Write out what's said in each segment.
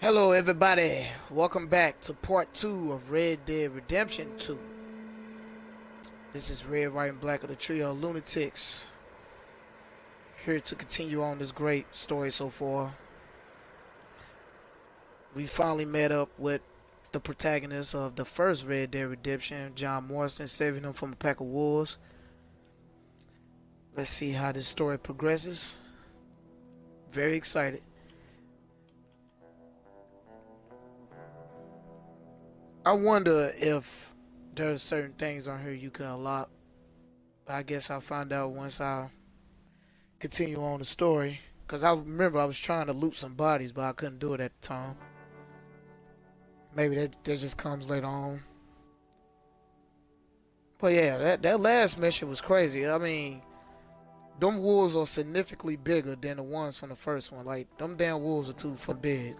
Hello, everybody. Welcome back to part 2 of Red Dead Redemption 2. This is Red, White, and Black of the Trio of Lunatics. Here to continue on this great story so far. We finally met up with the protagonist of the first Red Dead Redemption, John Marston, saving him from a pack of wolves. Let's see how this story progresses. Very excited. I wonder if there's certain things on here you can unlock. But I guess I'll find out once I continue on the story. Because I remember I was trying to loot some bodies, but I couldn't do it at the time. Maybe that just comes later on. But yeah, that last mission was crazy. I mean, them wolves are significantly bigger than the ones from the first one. Like, them damn wolves are too big.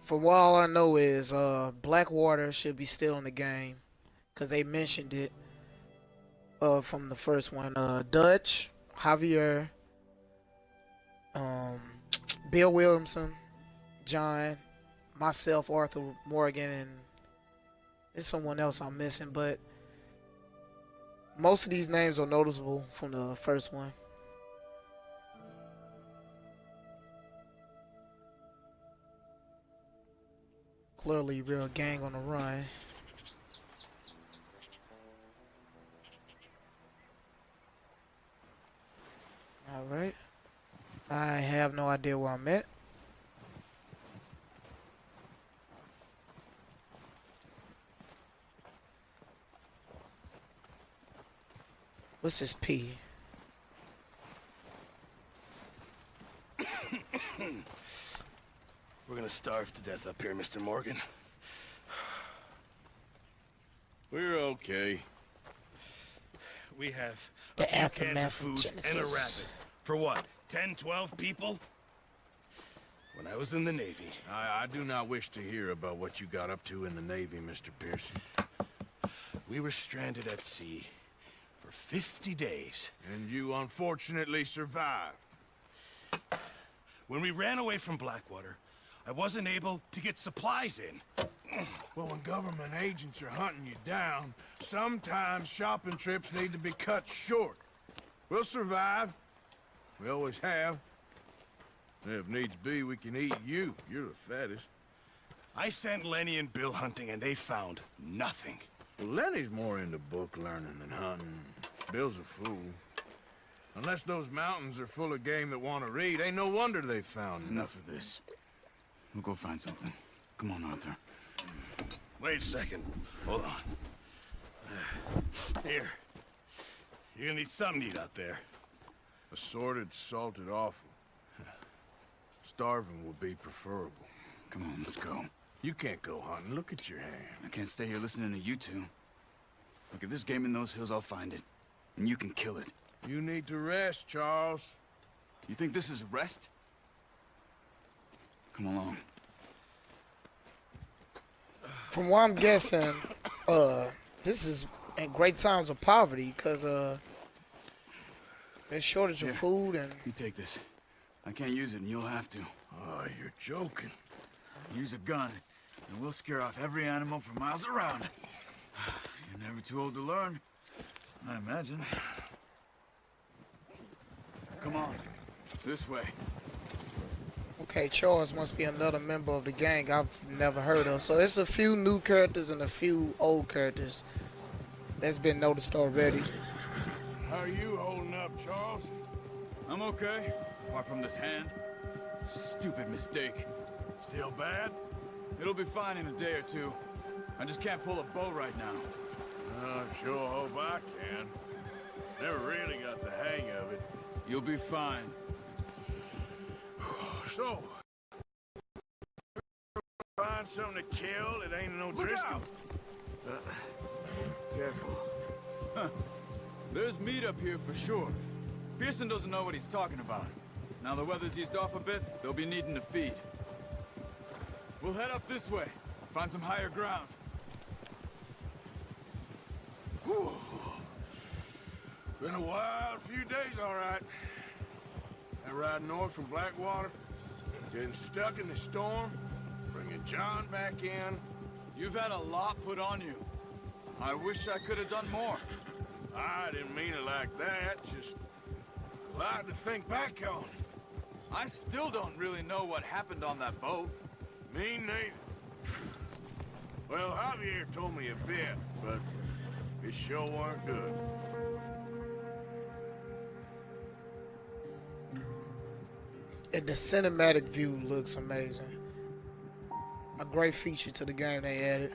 From what all I know is Blackwater should be still in the game, because they mentioned it from the first one. Dutch, Javier, Bill Williamson, John, myself, Arthur Morgan, and there's someone else I'm missing, but most of these names are noticeable from the first one. Clearly real gang on the run. Alright. I have no idea where I'm at. What's this P? We're gonna starve to death up here, Mr. Morgan. We're okay. We have a The few cans of aftermath of food and a Genesis. rabbit. For what? 10, 12 people? When I was in the Navy. I do not wish to hear about what you got up to in the Navy, Mr. Pearson. We were stranded at sea for 50 days. And you unfortunately survived. When we ran away from Blackwater, I wasn't able to get supplies in. Well, when government agents are hunting you down, sometimes shopping trips need to be cut short. We'll survive. We always have. If needs be, we can eat you. You're the fattest. I sent Lenny and Bill hunting, and they found nothing. Well, Lenny's more into book learning than hunting. Bill's a fool. Unless those mountains are full of game that want to read, ain't no wonder they found Enough of this. We'll go find something. Come on, Arthur. Wait a second. Hold on. Here. You're gonna need something to eat out there. Assorted, salted offal. Starving will be preferable. Come on, let's go. You can't go hunting. Look at your hand. I can't stay here listening to you two. Look, if there's game in those hills, I'll find it. And you can kill it. You need to rest, Charles. You think this is rest? Come along. From what I'm guessing, this is in great times of poverty, because there's shortage of food and... You take this. I can't use it, and you'll have to. Oh, you're joking. Use a gun, and we'll scare off every animal for miles around. You're never too old to learn, I imagine. Come on. This way. Okay, Charles must be another member of the gang I've never heard of. So it's a few new characters and a few old characters that's been noticed already. How are you holding up, Charles? I'm okay, apart from this hand. Stupid mistake. Still bad? It'll be fine in a day or two. I just can't pull a bow right now. I sure hope I can. Never really got the hang of it. You'll be fine. So, find something to kill. It ain't no Driscoll. Careful. There's meat up here for sure. Pearson doesn't know what he's talking about. Now the weather's eased off a bit, they'll be needing to feed. We'll head up this way. Find some higher ground. Been a wild few days, all right. That ride north from Blackwater, getting stuck in the storm, bringing John back in. You've had a lot put on you. I wish I could have done more. I didn't mean it like that, just a lot to think back on. I still don't really know what happened on that boat. Me neither. Well, Javier told me a bit, but it sure weren't good. And the cinematic view looks amazing. A great feature to the game they added.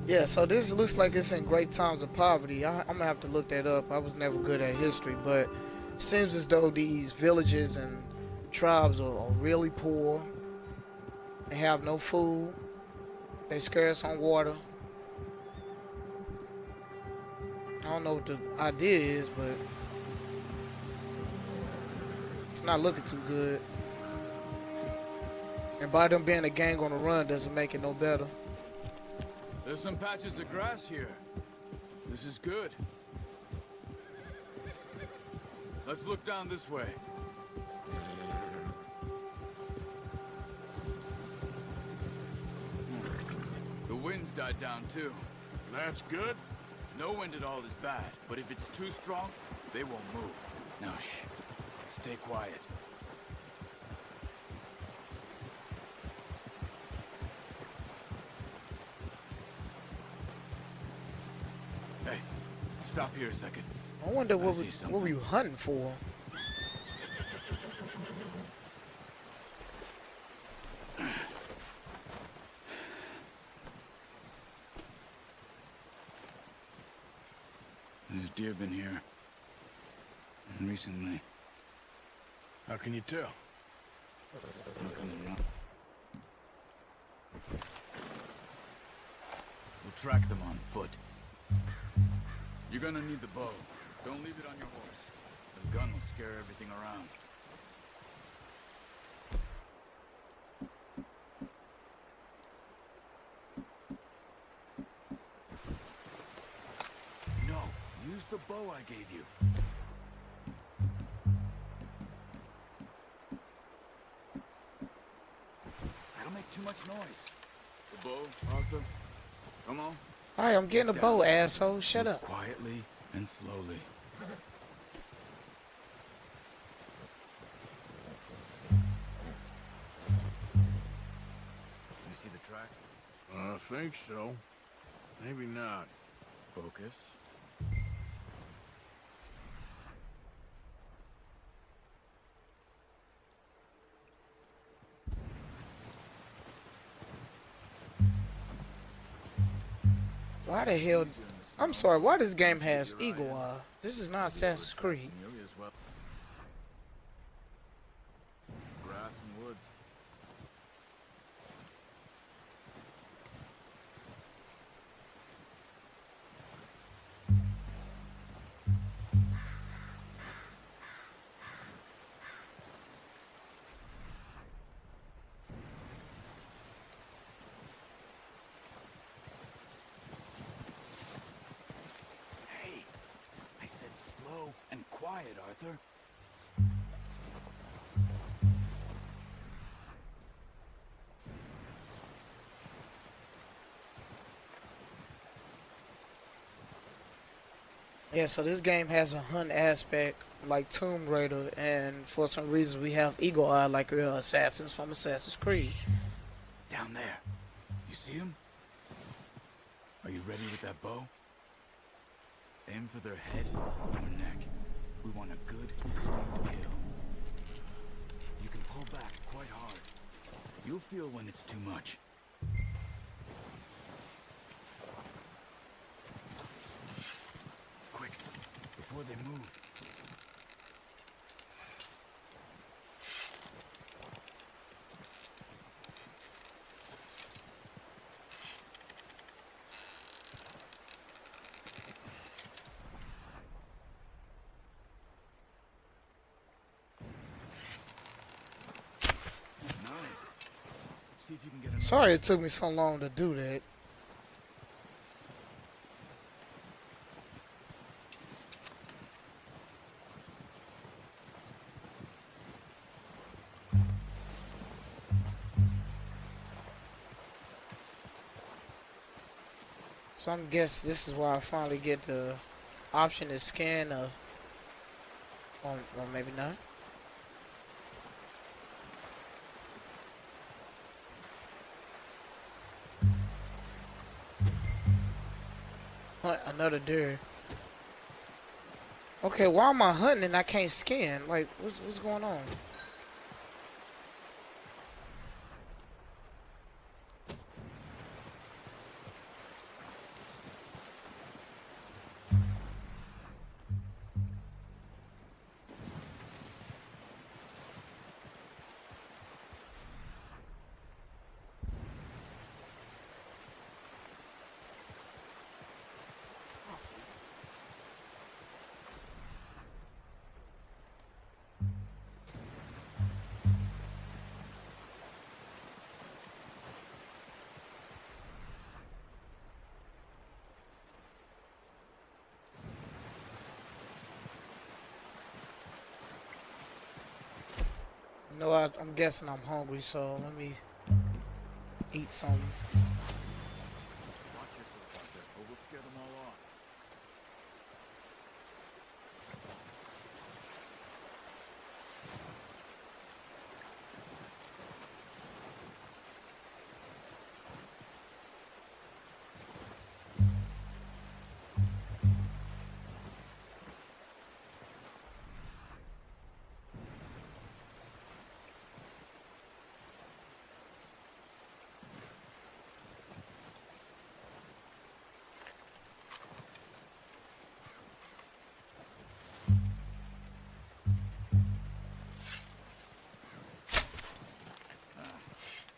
Yeah, so this looks like it's in Great Times of Poverty. I'm gonna have to look that up. I was never good at history, but it seems as though these villages and tribes are really poor. They have no food. They scarce on water. I don't know what the idea is, but it's not looking too good. And by them being a gang on the run doesn't make it no better. There's some patches of grass here. This is good. Let's look down this way. The wind's died down too. That's good. No wind at all is bad, but if it's too strong, they won't move. Now shh. Stay quiet. Hey, stop here a second. I wonder I see what were you hunting for? There's deer been here. And recently. How can you tell? Look on the run. We'll track them on foot. You're gonna need the bow. Don't leave it on your horse. The gun will scare everything around. No, use the bow I gave you. That'll make too much noise. The bow, Arthur. Come on. Alright, I'm getting a bow, asshole. Shut Move up. quietly and slowly. You see the tracks? I think so. Maybe not. Focus. Why the hell? I'm sorry, why this game has Eagle Eye? This is not Assassin's Creed. Familiar as well. Grass and woods. Hey, I said slow and quiet, Arthur. Yeah, so this game has a hunt aspect like Tomb Raider, and for some reason we have Eagle Eye like real assassins from Assassin's Creed. Down there. You see him? Are you ready with that bow? Aim for their head or neck. We want a good, clean kill. You can pull back quite hard. You'll feel when it's too much. Quick, before they move. if you can get another. Sorry it took me so long to do that. So I'm guessing this is why I finally get the option to scan or maybe not. Hunt another deer. Okay, why am I hunting and I can't scan? Like, what's going on? You know, I'm guessing I'm hungry, so let me eat something. Watch yourself out there, or we'll scare them all off.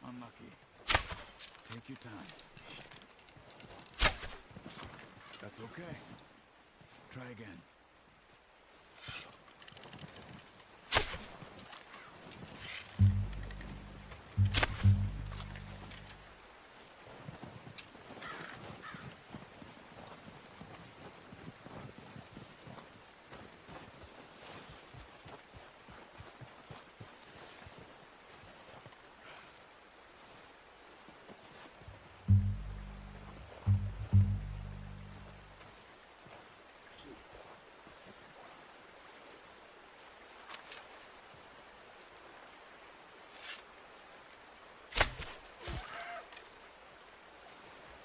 Unlucky. Take your time. That's okay. Try again.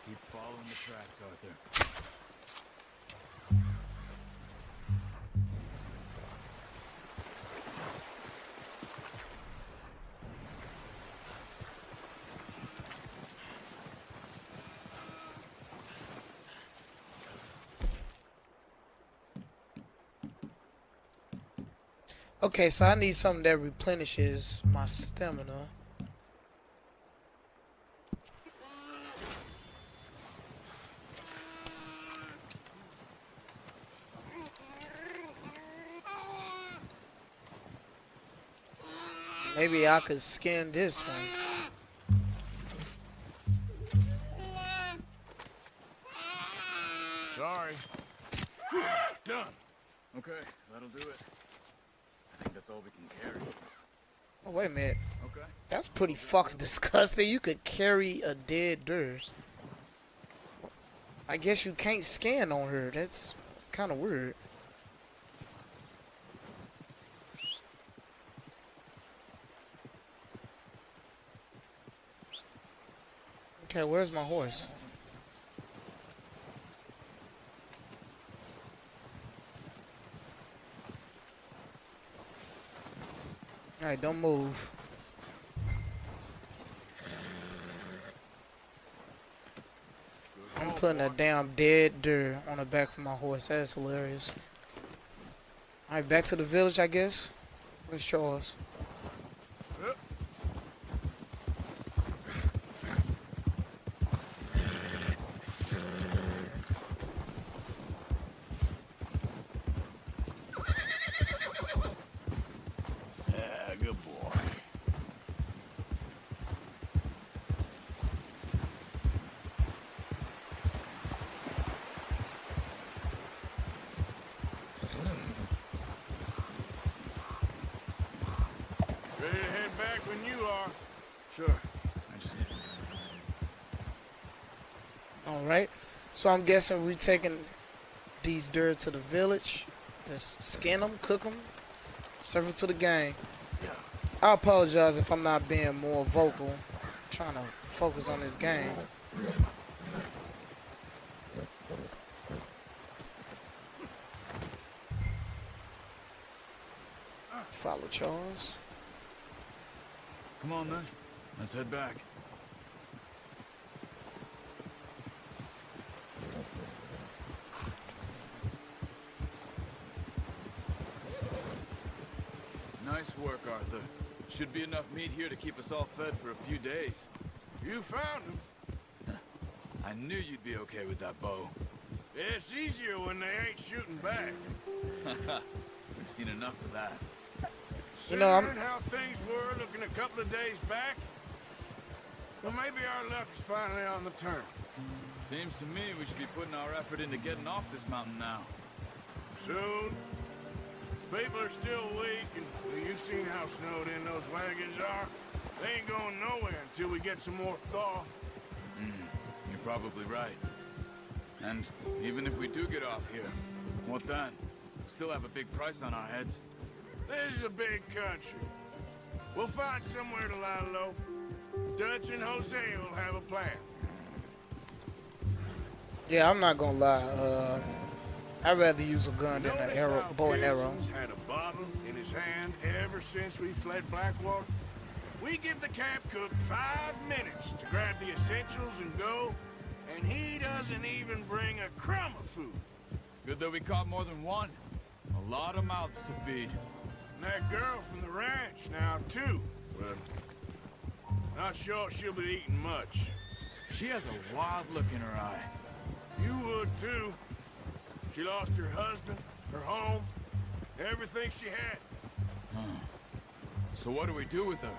Keep following the tracks, Arthur. Okay, so I need something that replenishes my stamina. Maybe I could scan this one. Sorry. Done. Okay, that'll do it. I think that's all we can carry. Oh, wait a minute. Okay. That's pretty fucking disgusting. You could carry a dead deer. I guess you can't scan on her. That's kind of weird. Okay, where's my horse? Alright, don't move. I'm putting a damn dead deer on the back of my horse. That's hilarious. Alright, back to the village, I guess. Where's Charles? Yeah, good boy. Ready to head back when you are. Sure. I just... All right. So I'm guessing we taking these deer to the village, just skin them, cook them, serve it to the gang. I apologize if I'm not being more vocal. I'm trying to focus on this game. Follow Charles. Come on then. Let's head back. Nice work, Arthur. Should be enough meat here to keep us all fed for a few days. You found him. I knew you'd be okay with that bow. It's easier when they ain't shooting back. We've seen enough of that. You know, I'm- Considering how things were looking a couple of days back, well, maybe our luck is finally on the turn. Seems to me we should be putting our effort into getting off this mountain now. Soon. People are still weak, and well, you've seen how snowed in those wagons are. They ain't going nowhere until we get some more thaw. You're probably right. And even if we do get off here, what then? Still have a big price on our heads. This is a big country. We'll find somewhere to lie low. Dutch and Jose will have a plan. Yeah, I'm not gonna lie. I'd rather use a gun than an Notice arrow, how bow and arrow. Pearson's had a bottle in his hand ever since we fled Blackwater. We give the camp cook 5 minutes to grab the essentials and go, and he doesn't even bring a crumb of food. Good that we caught more than one. A lot of mouths to feed. And that girl from the ranch now, too. Well, not sure she'll be eating much. She has a wild look in her eye. You would, too. She lost her husband, her home, everything she had. So what do we do with her?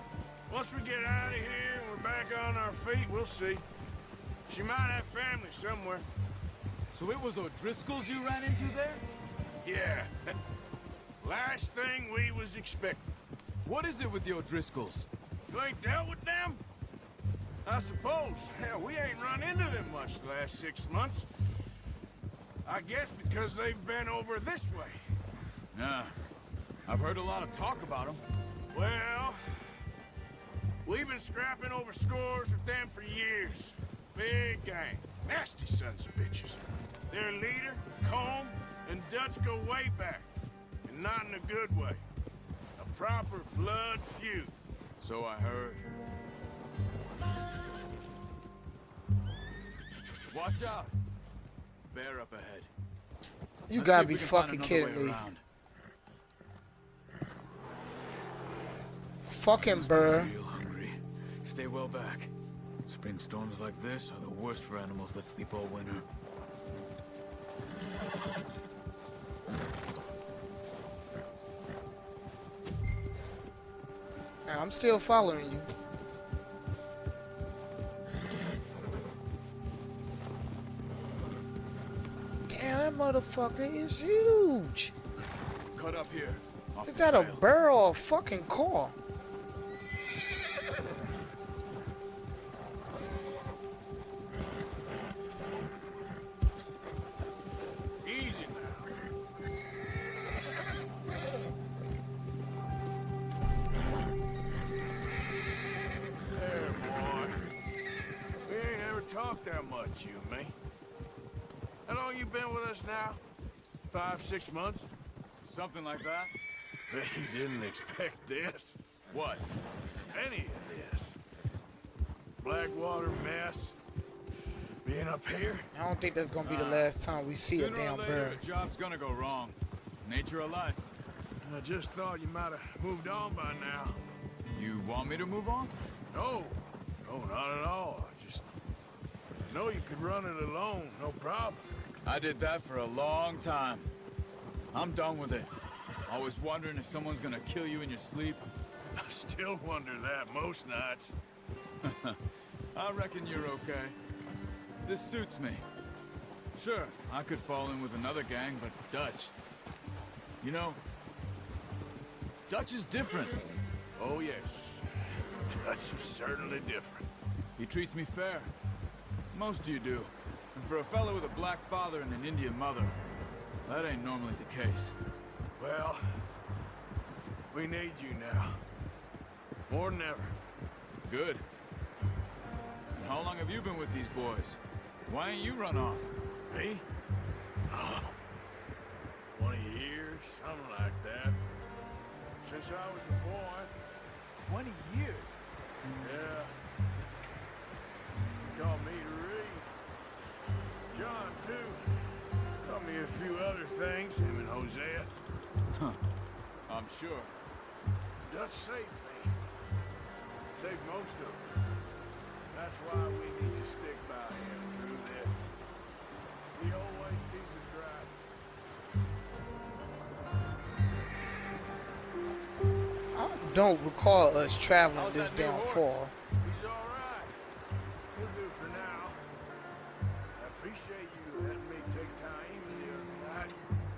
Once we get out of here and we're back on our feet, we'll see. She might have family somewhere. So it was O'Driscoll's you ran into there? Yeah. Last thing we was expecting. What is it with the O'Driscolls? You ain't dealt with them? I suppose. Hell, we ain't run into them much the last 6 months. I guess because they've been over this way. Yeah. I've heard a lot of talk about them. Well, we've been scrapping over scores with them for years. Big gang. Nasty sons of bitches. Their leader, Colm, and Dutch go way back. And not in a good way. A proper blood feud. So I heard. Watch out! Bear up ahead. You Let's gotta see be if we can find fucking another kidding way me. around. Fucking burr. Real hungry. Stay well back. Spring storms like this are the worst for animals that sleep all winter. I'm still following you. Damn, that motherfucker is huge. Cut up here. Off Is the that a trail. burr or a fucking car? Easy now. There, boy. We ain't ever talked that much, you and me. How long you been with us now? 5, 6 months? Something like that? Bet you didn't expect this. What? Any of this. Blackwater mess. Being up here. I don't think that's gonna be the last time we see a Sooner or damn later, burr. a job's gonna go wrong. Nature of life. I just thought you might have moved on by now. You want me to move on? No. No, not at all. I just know you could run it alone, no problem. I did that for a long time. I'm done with it. Always wondering if someone's gonna kill you in your sleep. I still wonder that most nights. I reckon you're okay. This suits me. Sure, I could fall in with another gang, but Dutch... You know, Dutch is different. Oh, yes. Dutch is certainly different. He treats me fair. Most of you do. And for a fellow with a black father and an Indian mother, that ain't normally the case. Well, we need you now. More than ever. Good. And how long have you been with these boys? Why ain't you run off? Me? Oh, 20 years, something like that. Since I was a boy. 20 years? Yeah. He taught me to read. John, too. Taught me a few other things, him and Hosea. Huh. I'm sure. Dutch saved me. Saved most of us. That's why we need to stick by him through this. He always keeps us right. I don't recall us traveling How's this that new damn horse? far. He's all right. He'll do for now. I appreciate you letting me take time the other night.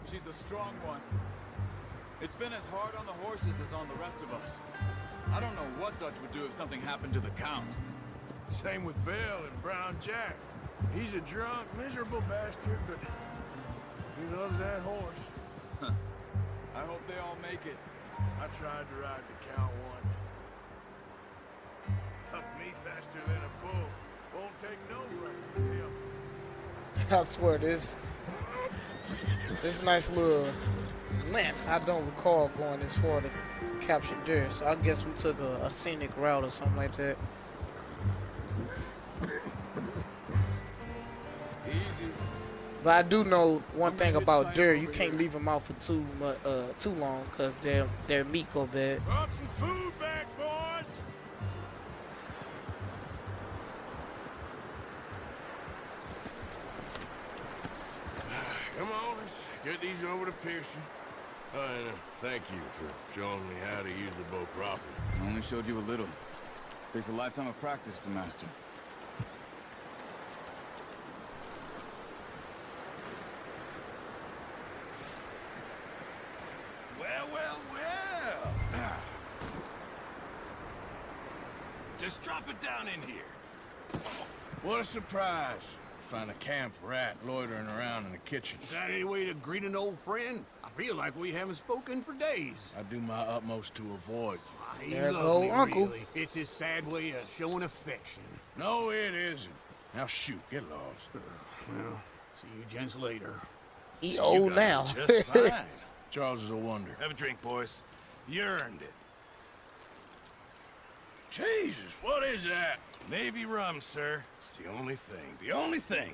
She's a strong one. It's been as hard on the horses as on the rest of us. I don't know what Dutch would do if something happened to the Count. Same with Bill and Brown Jack. He's a drunk, miserable bastard, but he loves that horse. I hope they all make it. I tried to ride the Count once. Up me faster than a bull. Won't take no break from him. I swear this nice little length. I don't recall going this far to capture deer, so I guess we took a scenic route or something like that. Easy. But I do know one thing about deer: you can't leave them out for too long, cause their meat go bad. Brought some food back, boys. Come on, let's get these over to Pearson. And thank you for showing me how to use the bow properly. I only showed you a little. Takes a lifetime of practice to master. Well, well, well. Just drop it down in here. What a surprise. Find a camp rat loitering around in the kitchen. Is that any way to greet an old friend? I feel like we haven't spoken for days. I do my utmost to avoid you. He There loves go me, Uncle. really. It's his sad way of showing affection. No, it isn't. Now shoot, get lost. Well, see you gents later. He You old got now. it just fine. Charles is a wonder. Have a drink, boys. You earned it. Jesus, what is that? Navy rum, sir. It's the only thing. The only thing.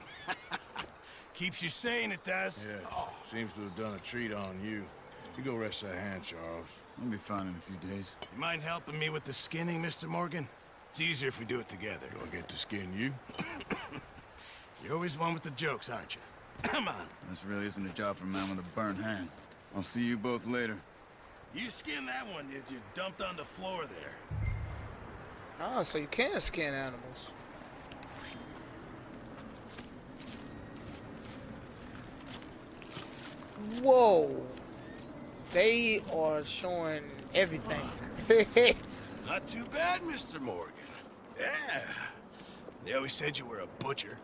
Keeps you sane, it does. Yes, seems to have done a treat on you. You go rest that hand, Charles. I'll be fine in a few days. You mind helping me with the skinning, Mr. Morgan? It's easier if we do it together. Do I get to skin you? You're always one with the jokes, aren't you? Come on. This really isn't a job for a man with a burnt hand. I'll see you both later. You skinned that one you dumped on the floor there. Oh, so you can skin animals. Whoa. They are showing everything. Not too bad, Mr. Morgan. Yeah. They always said you were a butcher.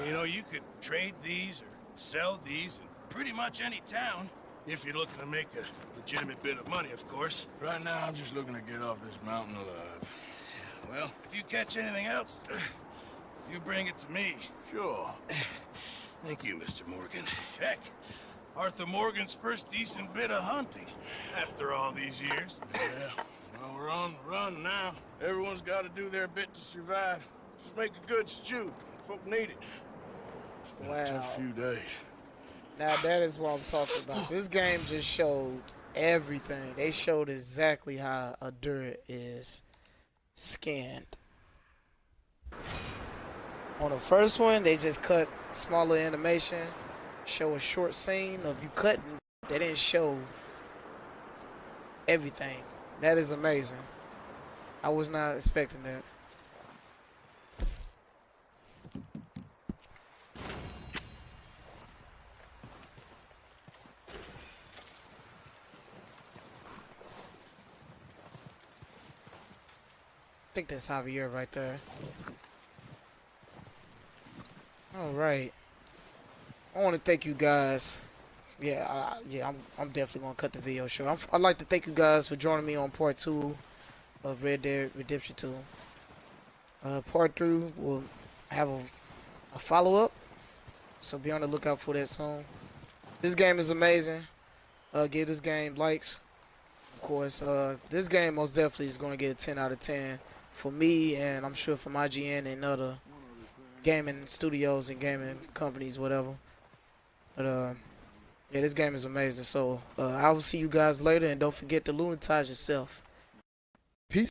You know, you could trade these or sell these in pretty much any town. If you're looking to make a legitimate bit of money, of course. Right now, I'm just looking to get off this mountain alive. Well, if you catch anything else, you bring it to me. Sure. Thank you, Mr. Morgan. Heck, Arthur Morgan's first decent bit of hunting after all these years. Yeah. Well, we're on the run now. Everyone's got to do their bit to survive. Just make a good stew. Folk need it. It's been a tough Wow. few days. Now that is what I'm talking about. This game just showed everything. They showed exactly how a deer is skinned. On the first one, they just cut smaller animation, show a short scene of you cutting. They didn't show everything. That is amazing. I was not expecting that. think that's Javier right there. All right. I want to thank you guys. Yeah, I'm definitely gonna cut the video short. I'd like to thank you guys for joining me on part 2 of Red Dead Redemption 2. Part 3 will have a follow-up, so be on the lookout for that soon. This game is amazing. Give this game likes, of course. This game most definitely is gonna get a 10 out of 10 for me, and I'm sure from IGN and other gaming studios and gaming companies, whatever. But yeah, this game is amazing. So I will see you guys later, and don't forget to lunatize yourself. Peace.